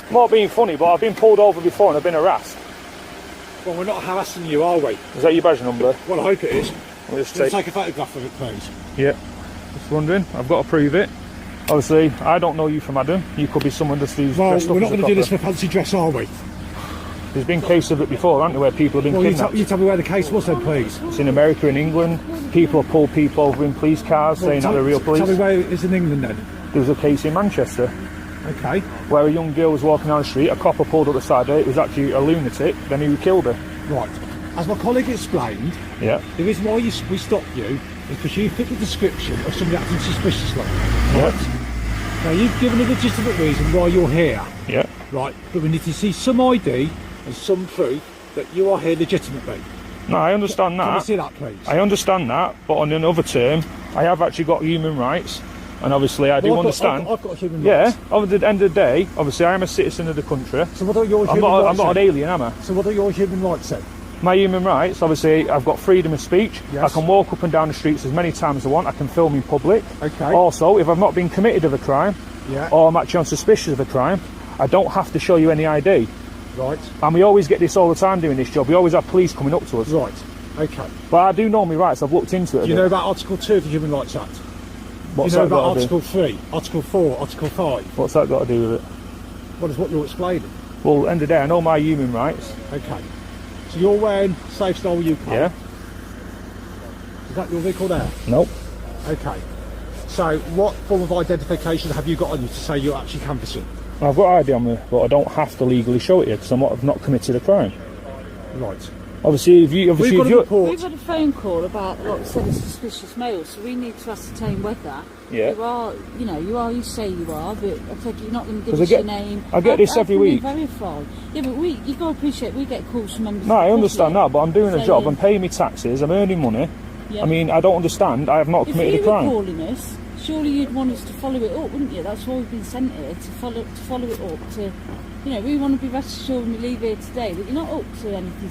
I'm not being funny, but I've been pulled over before and I've been harassed. Well, we're not harassing you, are we? Is that your badge number? Well, I hope it is. We'll just take a photograph of it, please. Yeah. Just wondering. I've got to prove it. Obviously, I don't know you from Adam. You could be someone just who's dressed up. We're not going to do this for fancy dress, are we? There's been cases of it before, haven't there, where people have been kidnapped? You tell me where the case was then, please. It's in America and England. People have pulled people over in police cars saying that they're real police. Tell me where it is in England then. There was a case in Manchester. Okay. Where a young girl was walking down the street, a copper pulled up the side of her, it was actually a lunatic, then he killed her. Right. As my colleague explained, yeah, the reason why we stopped you is because you fit the description of somebody acting suspiciously. Right? Yeah. Now you've given a legitimate reason why you're here. Yeah. Right, but we need to see some ID and some proof that you are here legitimately. No, I understand that. Can we see that, please? I understand that, but on another term, I have actually got human rights, and obviously I do understand. I've got human rights. Yeah, at the end of the day, obviously I am a citizen of the country. So what are your human rights? I'm not an alien, am I? So what are your human rights then? My human rights, obviously, I've got freedom of speech. Yes. I can walk up and down the streets as many times as I want. I can film in public. Okay. Also, if I've not been committed of a crime, or I'm actually on suspicion of a crime, I don't have to show you any ID. Right. And we always get this all the time doing this job. We always have police coming up to us. Right. Okay. But I do know my rights. I've looked into it. Do you know about Article 2 of the Human Rights Act? What's do you know that about got to Article do? 3, Article 4, Article 5? What's that got to do with it? What is what you're explaining? Well, end of the day, I know my human rights. Okay. So you're wearing Safe Style UK? Yeah. Is that your vehicle there? Nope. Okay. So what form of identification have you got on you to say you're actually canvassing? I've got ID on me, but I don't have to legally show it here because I've not committed a crime. Right. Obviously, if you we've had a phone call about what said a suspicious male, so we need to ascertain whether you are, you say you are, but I think you're not going to give us your name. I get this every week. Verify. Yeah, but you've got to appreciate we get calls from members. No, I understand that, but I'm doing a job. I'm paying me taxes. I'm earning money. Yeah. I mean, I don't understand. I have not committed a crime. If you were calling us, surely you'd want us to follow it up, wouldn't you? That's why we've been sent here, to follow it up. To, we want to be rest assured when we leave here today that you're not up to anything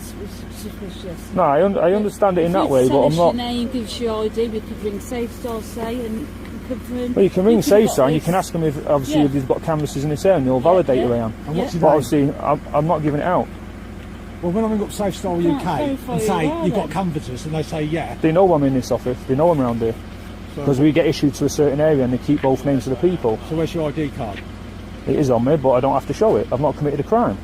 suspicious. No, I understand it in that way, but I'm not. If you tell us your name, give us your ID, we could ring Safe Star, and confirm. Well, you can ring Safe Star and you can ask them if obviously if they've got canvases in this area and they'll validate who I am. And what's your but name? obviously, I'm not giving it out. Well, when I ring up Safe Style UK and say you've got canvassers and they say they know I'm in this office. They know I'm around here because we get issued to a certain area and they keep both names of the people. So where's your ID card? It is on me, but I don't have to show it. I've not committed a crime.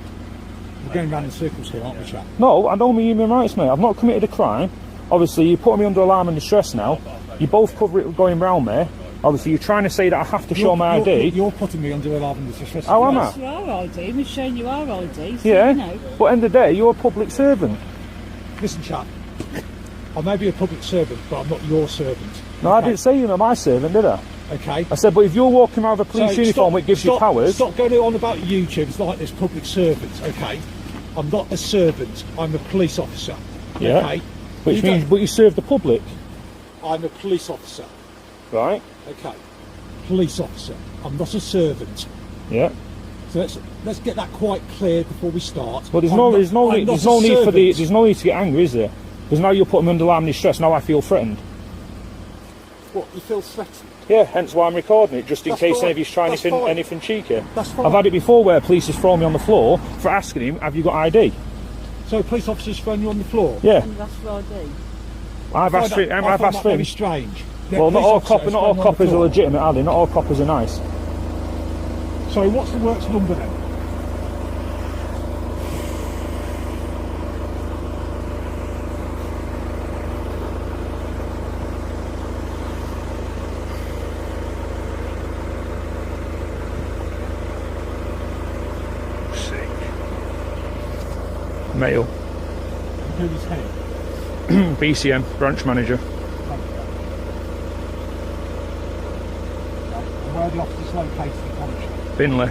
We're going round in circles here, aren't we, chap? No, I know my human rights, mate. I've not committed a crime. Obviously, you're putting me under alarm and distress now. You both cover it going round me. Obviously, you're trying to say that I have to show my ID. You're putting me under alarm and distress. How am I? Yes, you are ID. We've shown you our ID. So yeah, but end of the day, you're a public servant. Listen, chap. I may be a public servant, but I'm not your servant. No, I didn't say you were my servant, did I? Okay. I said, but if you're walking around with a police uniform, it gives you powers. Stop going on about YouTube. It's like this public servant, okay? I'm not a servant. I'm a police officer. Yeah. Okay? Which means, but you serve the public. I'm a police officer. Right. Okay. Police officer. I'm not a servant. Yeah. So let's get that quite clear before we start. Well, there's no need to get angry, is there? Because now you're putting me under alarm and distress. Now I feel threatened. What, you feel threatened? Yeah, hence why I'm recording it, just in case any of you's trying anything cheeky. I've had it before where police has thrown me on the floor for asking him, have you got ID? So police officers thrown you on the floor? Yeah. And that's for ID. I've asked for him. Very strange. Well, not all coppers are legitimate, are they? Not all coppers are nice. So what's the works number then? Male. Who's his head? BCM, branch manager. Where are the officers located in Coventry? Binley.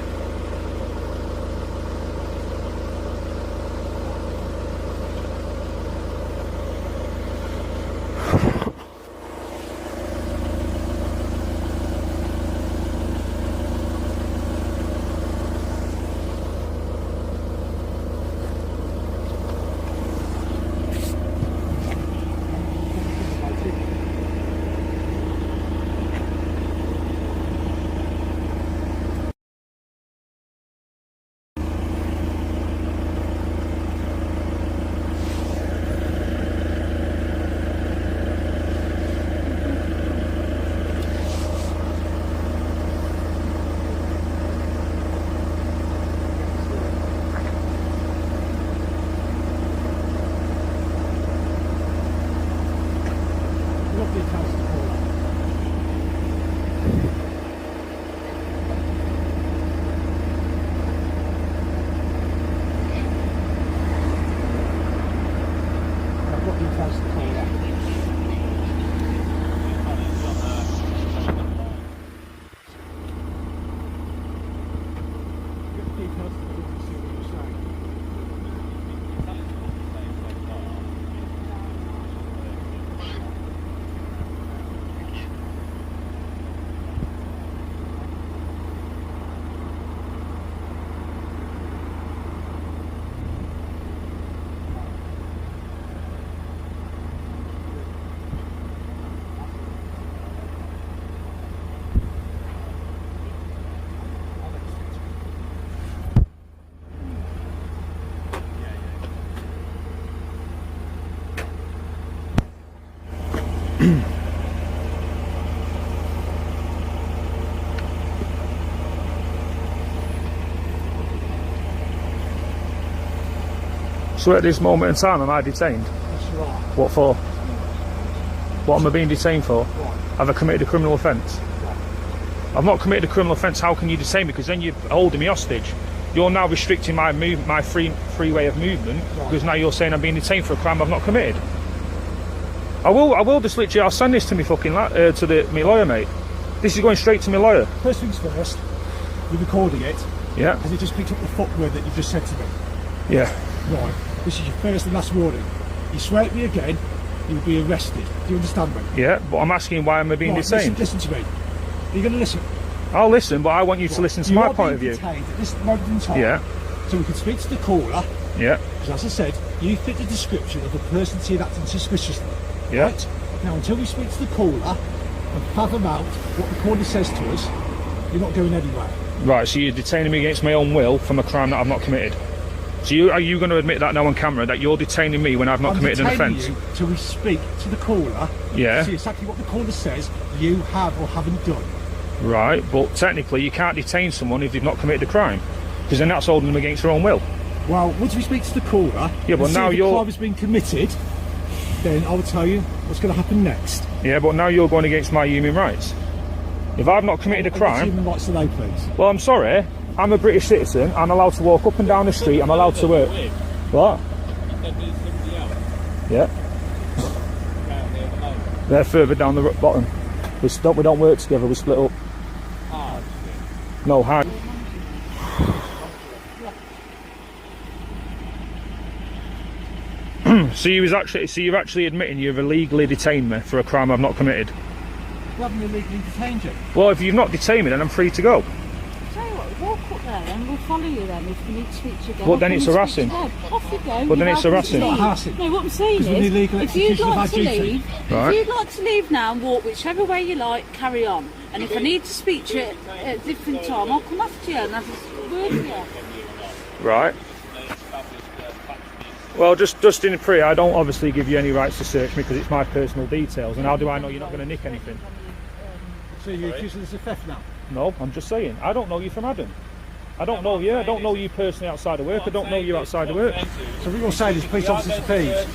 So at this moment in time, am I detained? Yes, you are. What for? What am I being detained for? Right. Have I committed a criminal offence? I've not committed a criminal offence. How can you detain me? Because then you're holding me hostage. You're now restricting my free way of movement, because now you're saying I'm being detained for a crime I've not committed. I will just literally, I'll send this to me fucking my lawyer, mate. This is going straight to my lawyer. First things first, you're recording it. Yeah. Has it just picked up the fuck word that you just said to me? Yeah. Right. This is your first and last warning. You swear at me again, you'll be arrested. Do you understand me? Yeah, but I'm asking why am I being detained? Listen to me. Are you going to listen? I'll listen, but I want you to listen to my point of view. Detained at this moment in time. Yeah. So we can speak to the caller. Yeah. Because as I said, you fit the description of a person seen acting suspiciously. Yeah. Right? Now, until we speak to the caller and fathom out what the caller says to us, you're not going anywhere. Right, so you're detaining me against my own will from a crime that I've not committed. So are you going to admit that now on camera, that you're detaining me when I've not committed an offence? I'm detaining you till we speak to the caller. Yeah. See exactly what the caller says you have or haven't done. Right, but technically you can't detain someone if they've not committed a crime, because then that's holding them against their own will. Well, once we speak to the caller, yeah, but now the crime has been committed, then I will tell you what's going to happen next. Yeah, but now you're going against my human rights. If I've not committed a crime... What human rights are they, please? Well, I'm sorry, I'm a British citizen, I'm allowed to walk up and down the street, I'm allowed to work. What? Yeah. They're further down the bottom. We don't work together, we split up. No, hard. So you're actually admitting you've illegally detained me for a crime I've not committed? We haven't illegally detained you. Well, if you've not detained me, then I'm free to go. Tell you what, walk up there and we'll follow you then if we need to speak to you again. But then it's harassing. Off you go. But then it's harassing. It's not harassing. No, what I'm saying is, if you'd like to leave, if you'd like to leave now and walk whichever way you like, carry on. And if I need to speak to you at a different time, I'll come after you and have a word with you. Right. Well, just in pre, I don't obviously give you any rights to search me because it's my personal details. And how do I know you're not going to nick anything? So you're accusing us of theft now? No, I'm just saying. I don't know you from Adam. I don't know you. I don't know you personally outside of work. I don't know you outside of work. So what you're saying is police officers are thieves?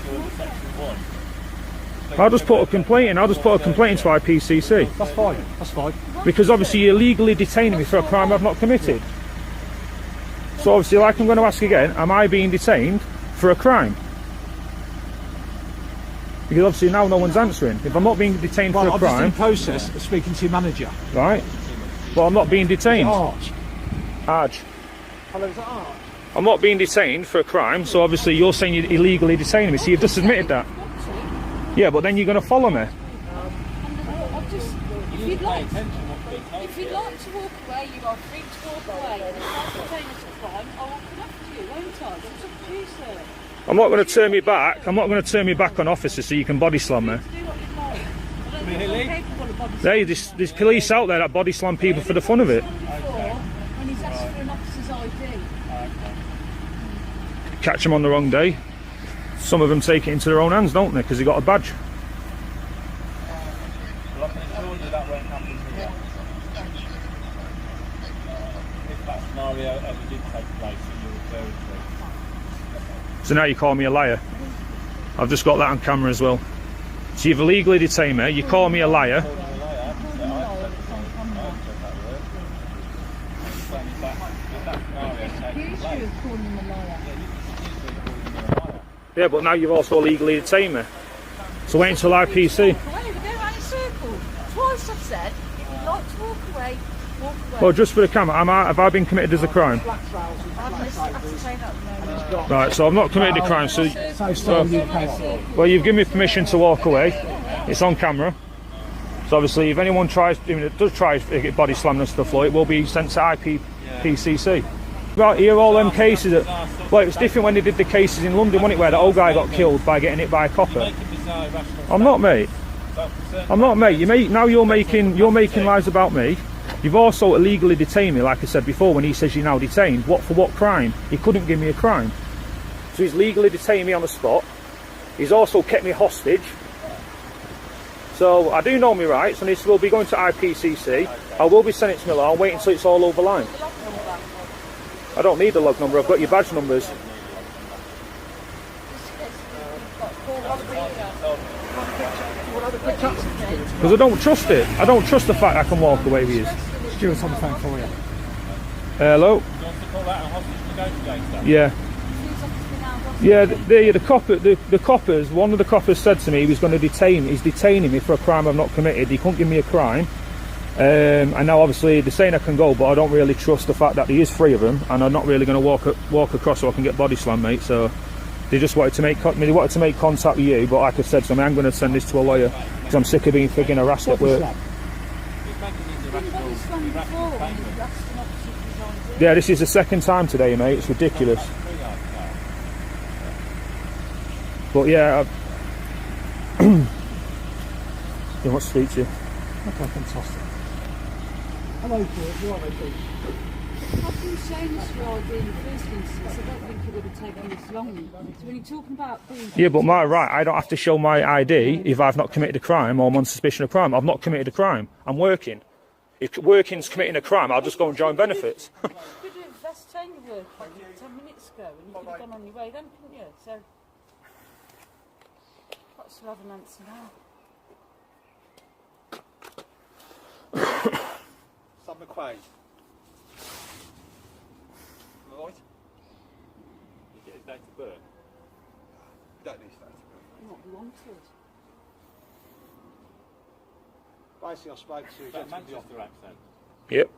I'll just put a complaint in. I'll just put a complaint into IPCC. That's fine. That's fine. Because obviously you're illegally detaining me for a crime I've not committed. So obviously, like I'm going to ask again, am I being detained for a crime? Because obviously now no one's answering. If I'm not being detained for a I'm crime... just in the process of speaking to your manager. Right. Well, I'm not being detained. Arch. Arch. Hello, is that Arch? I'm not being detained for a crime, so obviously you're saying you're illegally detaining me, so you've just admitted that. Yeah, but then you're going to follow me. If you'd like to walk away, you are free to walk away. And if I detain us a crime, I will come after you, won't I? It's up to you, sir. I'm not going to turn me back. I'm not going to turn me back on officers so you can body slam me. Do what you like. I don't think you're capable of body Hey, there's police out there that body slam people for the fun of it. when he's asked for an officer's ID. Catch them on the wrong day. Some of them take it into their own hands, don't they? Because they got a badge. Well, I can assure you that won't happen here. If that scenario ever did take place that you're referring to. So now you call me a liar. I've just got that on camera as well. So you've illegally detained me, you call me a liar. Yeah, but now you've also illegally detained me. So wait until IPC. We're going around in circles. Twice I've said, if you'd like to walk away, walk away. Well, just for the camera, have I been committed as a crime? I've missed to say that at the moment. Right, so I've not committed a crime, so... Well, you've given me permission to walk away. It's on camera. So obviously, if anyone tries, even if it does try to get body slammed and stuff, it will be sent to IPCC. Right, here all them cases that... Well, it was different when they did the cases in London, wasn't it, where the old guy got killed by getting hit by a copper. I'm not, mate. I'm not, mate. Now you're making lies about me. You've also illegally detained me, like I said before, when he says you're now detained. What for what crime? He couldn't give me a crime. So he's legally detained me on the spot. He's also kept me hostage. So I do know my rights, and this will be going to IPCC. I will be sending it to my law. I'll wait until it's all over the line. I don't need the log number. I've got your badge numbers. Because I don't trust it. I don't trust the fact I can walk away with you. Stuart's on the phone for you. Hello? Do you want to call that a hostage negotiator? Yeah. Yeah, the coppers, one of the coppers said to me he was going to he's detaining me for a crime I've not committed. He couldn't give me a crime. And now obviously they're saying I can go, but I don't really trust the fact that there is 3 of them, and I'm not really going to walk across so I can get body slammed, mate. So they just wanted to make contact with you, but like I said to me, I'm going to send this to a lawyer because I'm sick of being frigging harassed at work. Yeah, this is the 2nd time today, mate. It's ridiculous. But yeah, he wants to speak to you. Okay, fantastic. Hello, George. You all right, mate? How can you say this for ID in the first instance? I don't think it would have taken this long. So when you're talking about being... Yeah, but I don't have to show my ID if I've not committed a crime or I'm on suspicion of crime. I've not committed a crime. I'm working. If working's committing a crime, I'll just go and join benefits. You could have last time you worked like 10 minutes ago and you could have gone on your way then, couldn't you? So... Let's have an answer now. Sam McQuaid. Right? You get his date of birth? Don't need his date of birth. Not wanted. Basically, I spoke to a Is that gentleman in the Manchester office. accent? Yep.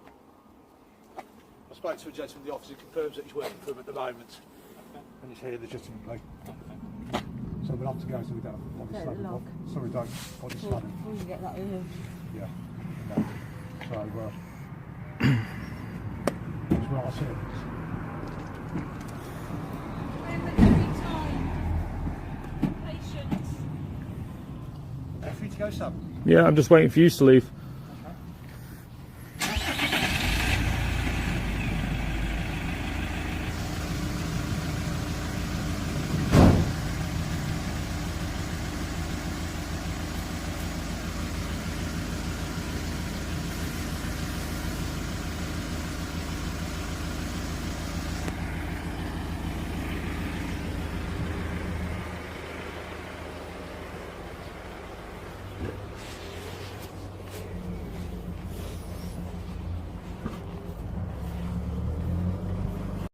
I spoke to a gentleman in the office who confirms that he's working for him at the moment. And he's here legitimately. So we'll have to go so we don't have body Go slamming. log. Sorry, don't body slamming. Before you get that in. Yeah. No. So, that's what I said. Patience. Are you free to go, Sam? Yeah, I'm just waiting for you to leave.